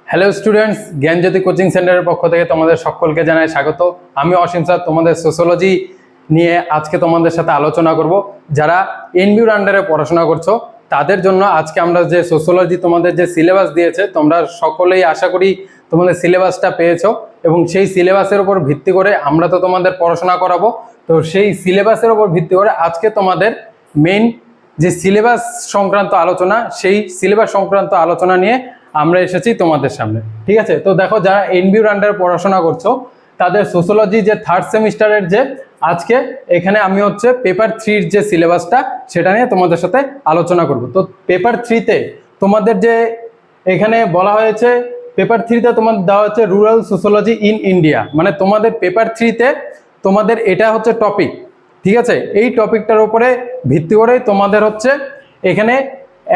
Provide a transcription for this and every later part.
Hello students, জ্ঞানজ্যোতি coaching সেন্টারের পক্ষ থেকে তোমাদের সকলকে জানাই স্বাগত। আমি অসীম স্যার তোমাদের সোশ্যোলজি নিয়ে আজকে তোমাদের সাথে আলোচনা করব। যারা এনবিউর আন্ডারে পড়াশোনা করছো তাদের জন্য আজকে আমরা যে সোশ্যোলজি তোমাদের যে সিলেবাস দিয়েছে, তোমরা সকলেই আশা করি তোমাদের সিলেবাসটা পেয়েছো এবং সেই সিলেবাসের উপর ভিত্তি করে আমরা তো তোমাদের পড়াশোনা করাবো। তো সেই সিলেবাসের উপর ভিত্তি করে আজকে তোমাদের মেইন যে সিলেবাস সংক্রান্ত আলোচনা, সেই সিলেবাস সংক্রান্ত আলোচনা নিয়ে আমরা এসেছি তোমাদের সামনে। ঠিক আছে, তো দেখো যারা এনবিউর আন্ডারে পড়াশোনা করছো তাদের সোশ্যোলজি যে থার্ড সেমিস্টারের যে আজকে এখানে আমি পেপার 3-র যে সিলেবাসটা সেটা নিয়ে তোমাদের সাথে আলোচনা করব। তো পেপার 3-তে তোমাদের যে এখানে বলা হয়েছে, পেপার 3-তে তোমাদের দেওয়া হচ্ছে রুরাল সোশ্যোলজি ইন ইন্ডিয়া, মানে তোমাদের পেপার 3-তে তোমাদের এটা হচ্ছে টপিক। ঠিক আছে, এই টপিকটার উপরে ভিত্তি করে তোমাদের এখানে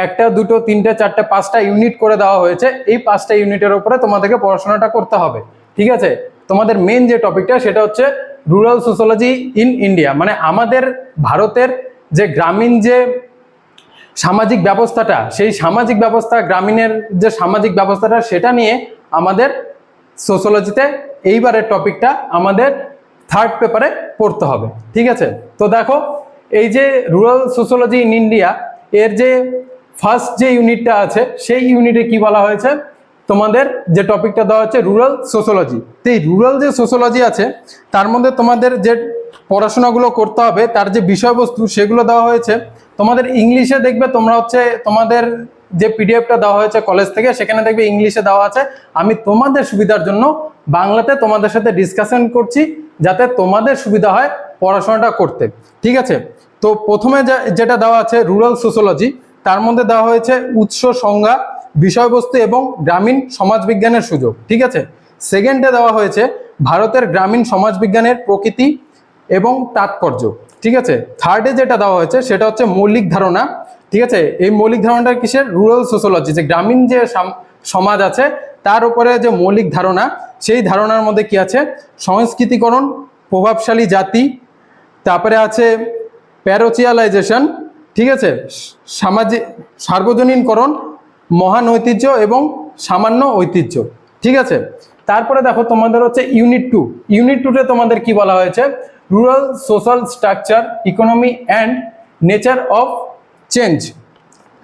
1, 2, 3, 4, 5টা ইউনিট করে দেওয়া হয়েছে। এই 5টা ইউনিটের উপরে তোমাদেরকে পড়াশোনাটা করতে হবে। ঠিক আছে, তোমাদের মেন যে টপিকটা সেটা হচ্ছে রুরাল সোশ্যোলজি ইন ইন্ডিয়া, মানে আমাদের ভারতের যে গ্রামীণ যে সামাজিক ব্যবস্থাটা, সেই সামাজিক ব্যবস্থা, গ্রামীণের যে সামাজিক ব্যবস্থাটা সেটা নিয়ে আমাদের সোশ্যোলজিতে এইবারের টপিকটা আমাদের থার্ড পেপারে পড়তে হবে। ঠিক আছে, তো দেখো এই যে রুরাল সোশ্যোলজি ইন ইন্ডিয়া এর যে ফার্স্ট যে ইউনিটটা আছে সেই ইউনিটে কি বলা হয়েছে, তোমাদের যে টপিকটা দেওয়া হচ্ছে রুরাল সোশ্যোলজি। তো এই রুরাল যে সোশ্যোলজি আছে তার মধ্যে তোমাদের যে পড়াশোনাগুলো করতে হবে, তার যে বিষয়বস্তু সেগুলো দেওয়া হয়েছে তোমাদের ইংলিশে। দেখবে তোমরা তোমাদের যে পিডিএফটা দেওয়া হয়েছে কলেজ থেকে সেখানে দেখবে ইংলিশে দেওয়া আছে। আমি তোমাদের সুবিধার জন্য বাংলাতে তোমাদের সাথে ডিসকাশন করছি যাতে তোমাদের সুবিধা হয় পড়াশোনাটা করতে। ঠিক আছে, তো প্রথমে যেটা দেওয়া আছে রুরাল সোশ্যোলজি, তার মধ্যে দেওয়া হয়েছে উৎস, সংজ্ঞা, বিষয়বস্তু এবং গ্রামীণ সমাজবিজ্ঞানের সুযোগ। ঠিক আছে, সেকেন্ডে দেওয়া হয়েছে ভারতের গ্রামীণ সমাজবিজ্ঞানের প্রকৃতি এবং তাৎপর্য। ঠিক আছে, থার্ডে যেটা দেওয়া হয়েছে সেটা হচ্ছে মৌলিক ধারণা। ঠিক আছে, এই মৌলিক ধারণাটা কিসের? রুরাল সোশ্যোলজি, যে গ্রামীণ যে সমাজ আছে তার উপরে যে মৌলিক ধারণা, সেই ধারণার মধ্যে কি আছে? সংস্কৃতিকরণ, প্রভাবশালী জাতি, তারপরে আছে প্যারোচিয়ালাইজেশন। ঠিক আছে, সামাজিক সার্বজনীনকরণ, মহান ঐতিহ্য এবং সামান্য ঐতিহ্য। ঠিক আছে, তারপরে দেখো তোমাদের ইউনিট 2। ইউনিট 2-তে তোমাদের কি বলা হয়েছে? Rural social structure, economy and nature of change.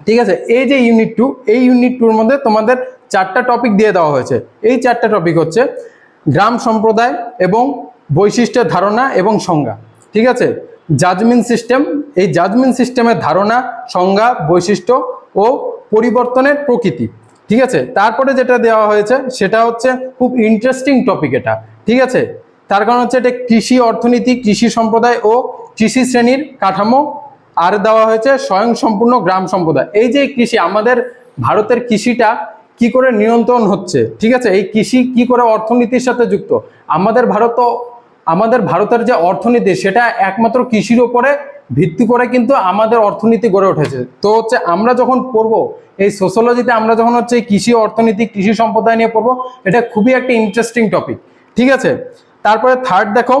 ঠিক আছে, এই যে ইউনিট 2, এই ইউনিট 2-র মধ্যে তোমাদের 4টা টপিক দিয়ে দেওয়া হয়েছে। এই 4টা টপিক হচ্ছে গ্রাম সম্প্রদায় এবং বৈশিষ্ট্যের ধারণা এবং সংজ্ঞা। ঠিক আছে, জাজমেন্ট সিস্টেম, এই জাজমেন্ট সিস্টেমের ধারণা, সংজ্ঞা, বৈশিষ্ট্য ও পরিবর্তনের প্রকৃতি। ঠিক আছে, তারপরে যেটা দেওয়া হয়েছে সেটা হচ্ছে খুব ইন্টারেস্টিং টপিক এটা। ঠিক আছে, তার কারণ এটা কৃষি অর্থনীতি, কৃষি সম্প্রদায় ও কৃষি শ্রেণীর কাঠামো। আর দেওয়া হয়েছে স্বয়ংসম্পূর্ণ গ্রাম সম্প্রদায়। এই যে কৃষি, আমাদের ভারতের কৃষিটা কি করে নিয়ন্ত্রণ হচ্ছে, ঠিক আছে, এই কৃষি কি করে অর্থনীতির সাথে যুক্ত। আমাদের ভারতের যে অর্থনীতি সেটা একমাত্র কৃষির উপরে ভিত্তি করে কিন্তু আমাদের অর্থনীতি গড়ে উঠেছে। তো আমরা যখন পড়বো এই সোশ্যোলজিতে, আমরা যখন কৃষি অর্থনীতি, কৃষি সম্প্রদায় নিয়ে পড়বো, এটা খুবই একটা ইন্টারেস্টিং টপিক। ঠিক আছে, তারপরে থার্ড দেখো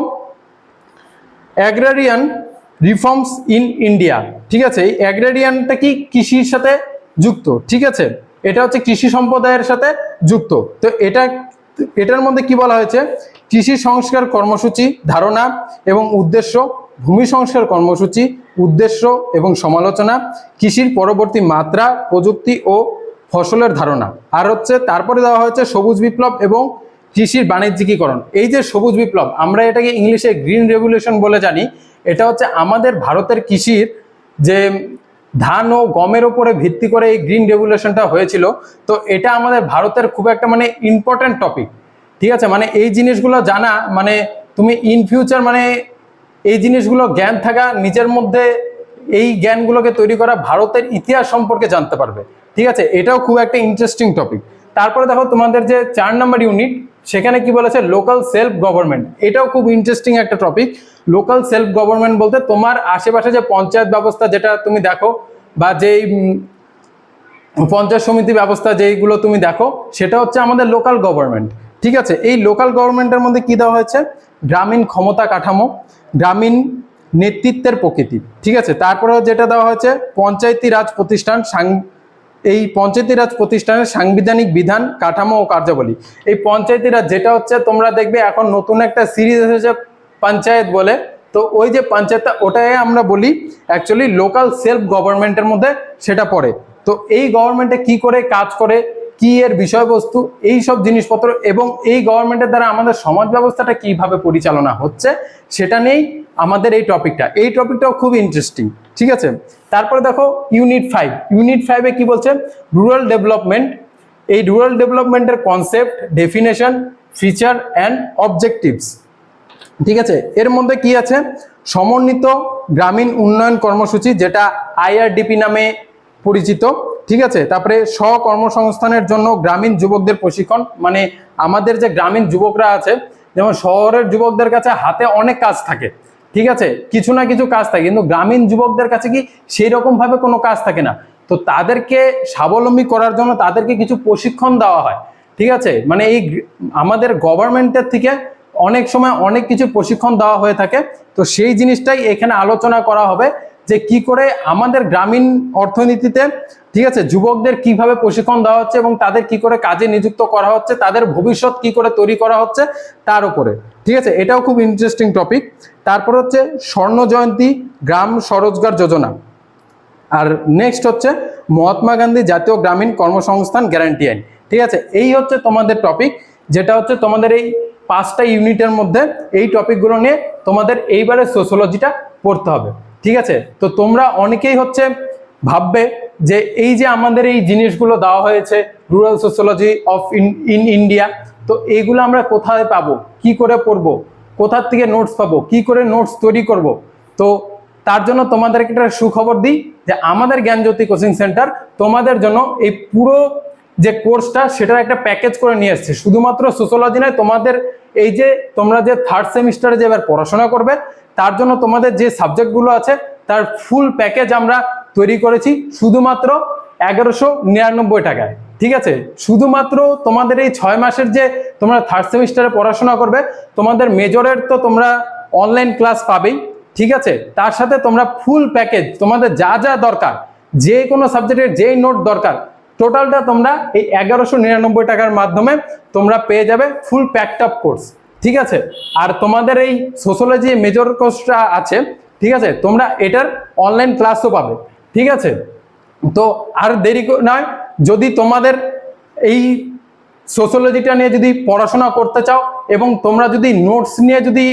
অ্যাগ্রারিয়ান রিফর্মস ইন ইন্ডিয়া। ঠিক আছে, এই অ্যাগ্রারিয়ানটা কি? কৃষির সাথে যুক্ত। ঠিক আছে, এটা কৃষি সম্প্রদায়ের সাথে যুক্ত। তো এটার মধ্যে কি বলা হয়েছে? কৃষি সংস্কার কর্মসূচি, ধারণা এবং উদ্দেশ্য, ভূমি সংস্কার কর্মসূচি, উদ্দেশ্য এবং সমালোচনা, কৃষির পরবর্তী মাত্রা, প্রযুক্তি ও ফসলের ধারণা। আর তারপরে দেওয়া হয়েছে সবুজ বিপ্লব এবং কৃষির বাণিজ্যিকীকরণ। এই যে সবুজ বিপ্লব, আমরা এটাকে ইংলিশে গ্রিন রেভলিউশন বলে জানি। এটা আমাদের ভারতের কৃষির যে ধান ও গমের উপরে ভিত্তি করে এই গ্রিন রেভলিউশনটা হয়েছিল। তো এটা আমাদের ভারতের খুব একটা ইম্পর্টেন্ট টপিক। ঠিক আছে, এই জিনিসগুলো জানা মানে তুমি ইন ফিউচার এই জিনিসগুলো জ্ঞান থাকা, নিজের মধ্যে এই জ্ঞানগুলোকে তৈরি করা, ভারতের ইতিহাস সম্পর্কে জানতে পারবে। ঠিক আছে, এটাও খুব একটা ইন্টারেস্টিং টপিক। তারপরে দেখো তোমাদের যে 4 নম্বর ইউনিট, সেখানে কি বলেছে? Local self government. এটাও খুব ইন্টারেস্টিং একটা টপিক। লোকাল সেলফ গভর্নমেন্ট বলতে তোমার আশেপাশে যে পঞ্চায়েত ব্যবস্থা যেটা তুমি দেখো, বা যেই পঞ্চায়েত সমিতি ব্যবস্থা যেইগুলো তুমি দেখো, সেটা আমাদের লোকাল গভর্নমেন্ট। ঠিক আছে, এই লোকাল গভর্নমেন্টের মধ্যে কি দেওয়া হয়েছে? গ্রামীণ ক্ষমতা কাঠামো, গ্রামীণ নেতৃত্বের প্রকৃতি। ঠিক আছে, তারপরে যেটা দেওয়া হয়েছে পঞ্চায়েতি রাজ প্রতিষ্ঠান এই পঞ্চায়েতি রাজ প্রতিষ্ঠানের সাংবিধানিক বিধান, কাঠামো ও কার্যাবলী। এই পঞ্চায়েতি রাজ যেটা হচ্ছে, তোমরা দেখবে এখন নতুন একটা সিরিজ এসেছে পঞ্চায়েত বলে, তো ওই যে পঞ্চায়েত, ওটাই আমরা বলি অ্যাকচুয়ালি লোকাল সেলফ গভর্নমেন্টের মধ্যে সেটা পড়ে। তো এই গভর্নমেন্টে কি করে কাজ করে, কি এর বিষয়বস্তু, এই সব জিনিসপত্র, এবং এই গভর্নমেন্টের দ্বারা আমাদের সমাজ ব্যবস্থাটা কিভাবে পরিচালনা হচ্ছে সেটা নিয়েই আমাদের এই টপিকটাও খুব ইন্টারেস্টিং। ঠিক আছে, তারপরে দেখো ইউনিট 5। ইউনিট 5-এ কি বলছে? Rural development. এই রুরাল ডেভেলপমেন্টের concept, definition, feature and objectives. ঠিক আছে, এর মধ্যে কি আছে? সমন্বিত গ্রামীণ উন্নয়ন কর্মসূচি, যেটা আইআরডিপি নামে পরিচিত। ঠিক আছে, তারপরে স্বকর্মসংস্থানের জন্য গ্রামীণ যুবকদের প্রশিক্ষণ, মানে আমাদের যে গ্রামীণ যুবকরা আছে, যেমন শহরের যুবকদের কাছে হাতে অনেক কাজ থাকে, ঠিক আছে, কিছু না কিছু কাজ থাকে, কিন্তু গ্রামীণ যুবকদের কাছে কি সেই রকম ভাবে কোনো কাজ থাকে না। তো তাদেরকে স্বাবলম্বী করার জন্য তাদেরকে কিছু প্রশিক্ষণ দেওয়া হয়। ঠিক আছে, মানে এই আমাদের গভর্নমেন্টের থেকে অনেক সময় অনেক কিছু প্রশিক্ষণ দেওয়া হয়ে থাকে। তো সেই জিনিসটাই এখানে আলোচনা করা হবে, যে কি করে আমাদের গ্রামীণ অর্থনীতিতে, ঠিক আছে, যুবকদের কিভাবে প্রশিক্ষণ দেওয়া হচ্ছে এবং তাদের কি করে কাজে নিযুক্ত করা হচ্ছে, তাদের ভবিষ্যৎ কি করে তৈরি করা হচ্ছে তার উপরে। ঠিক আছে, এটাও খুব ইন্টারেস্টিং টপিক। তারপর হচ্ছে স্বর্ণ জয়ন্তী গ্রাম স্বরোজগার যোজনা। আর নেক্সট হচ্ছে মহাত্মা গান্ধী জাতীয় গ্রামীণ কর্মসংস্থান গ্যারান্টি আইন। ঠিক আছে, এই হচ্ছে তোমাদের টপিক, যেটা হচ্ছে তোমাদের এই 5টা ইউনিটের মধ্যে এই টপিকগুলো নিয়ে তোমাদের এইবারে সোশিওলজিটা পড়তে হবে। ঠিক আছে, তো তোমরা অনেকেই হচ্ছে ভাববে যে এই যে আমাদের এই জিনিসগুলো দেওয়া হয়েছে, rural sociology of in India, তো এইগুলো আমরা কোথায় পাবো, কি করে পড়বো, কোথার থেকে নোটস পাবো, কি করে নোটস তৈরি করব। তো তার জন্য তোমাদেরকে একটা সুখবর দিই, যে আমাদের জ্ঞানজ্যোতি কোচিং সেন্টার তোমাদের জন্য এই পুরো যে কোর্সটা, সেটার একটা প্যাকেজ করে নিয়ে এসছে। শুধুমাত্র সোশিওলজি নয়, তোমাদের এই যে তোমরা যে 3rd সেমিস্টারে যে এবার পড়াশোনা করবে, তার জন্য তোমাদের যে সাবজেক্টগুলো আছে তার ফুল প্যাকেজ আমরা তৈরি করেছি শুধুমাত্র 1199 টাকায়। ঠিক আছে, শুধুমাত্র তোমাদের এই 6 মাসের যে তোমরা 3rd সেমিস্টারে পড়াশোনা করবে, তোমাদের মেজরের তো তোমরা অনলাইন ক্লাস পাবেই। ঠিক আছে, তার সাথে তোমরা ফুল প্যাকেজ, তোমাদের যা যা দরকার, যে কোনো সাবজেক্টের যেই নোট দরকার, টোটালটা তোমরা এই 1199 টাকার মাধ্যমে তোমরা পেয়ে যাবে ফুল প্যাকড আপ কোর্স। ঠিক আছে, আর তোমাদের এই সোশিওলজি মেজর কোর্সটা আছে, ঠিক আছে, তোমরা এটার অনলাইন ক্লাসও পাবে। ঠিক আছে, তো আর দেরি নয়, যদি তোমাদের এই সোশিওলজিটা নিয়ে যদি পড়াশোনা করতে চাও এবং তোমরা যদি নোটস নিয়ে যদি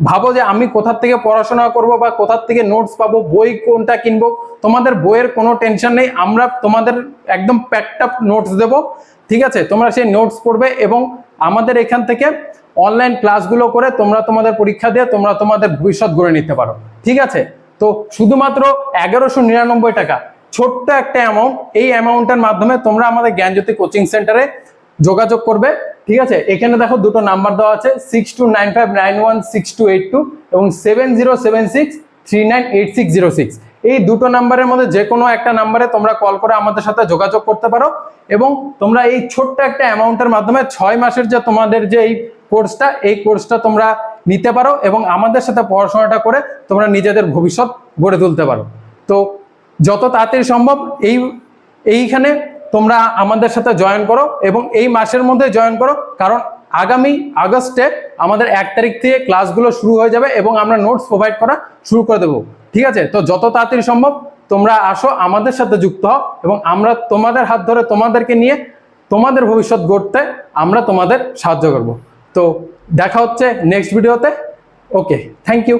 ভাবো যে আমি কোথার থেকে পড়াশোনা করব বা কোথার থেকে নোটস পাবো, বই কোনটা কিনবো, তোমাদের বইয়ের কোনো টেনশন নেই, আমরা তোমাদের একদম প্যাকড আপ নোটস দেবো। ঠিক আছে, তোমরা সেই নোটস পড়বে এবং আমাদের এখান থেকে অনলাইন ক্লাসগুলো করে তোমরা তোমাদের পরীক্ষা দিয়ে তোমরা তোমাদের ভবিষ্যৎ গড়ে নিতে পারো। ঠিক আছে, তো শুধুমাত্র 1199 টাকা, ছোট্ট একটা অ্যামাউন্ট। এই অ্যামাউন্টের মাধ্যমে তোমরা আমাদের জ্ঞানজ্যোতি কোচিং সেন্টারে যোগাযোগ করবে। ঠিক আছে, এখানে দেখো দুটো নাম্বার দেওয়া আছে, 6295916282 এবং 7076398606। এই দুটো নাম্বারের মধ্যে যে কোনো একটা নাম্বারে তোমরা কল করে আমাদের সাথে যোগাযোগ করতে পারো এবং তোমরা এই ছোট্ট একটা অ্যামাউন্টের মাধ্যমে 6 মাসের যে তোমাদের যে এই কোর্সটা, এই কোর্সটা তোমরা নিতে পারো এবং আমাদের সাথে পড়াশোনাটা করে তোমরা নিজেদের ভবিষ্যৎ গড়ে তুলতে পারো। তো যত তাড়াতাড়ি সম্ভব এইখানে তোমরা আমাদের সাথে জয়েন করো এবং এই মাসের মধ্যে জয়েন করো, কারণ আগামী আগস্টে আমাদের 1 তারিখ থেকে ক্লাসগুলো শুরু হয়ে যাবে এবং আমরা নোটস প্রোভাইড করা শুরু করে দেবো। ঠিক আছে, তো যত তাড়াতাড়ি সম্ভব তোমরা আসো, আমাদের সাথে যুক্ত হও এবং আমরা তোমাদের হাত ধরে তোমাদেরকে নিয়ে তোমাদের ভবিষ্যৎ গড়তে আমরা তোমাদের সাহায্য করব। তো দেখা হচ্ছে নেক্সট ভিডিওতে। ওকে, থ্যাংক ইউ।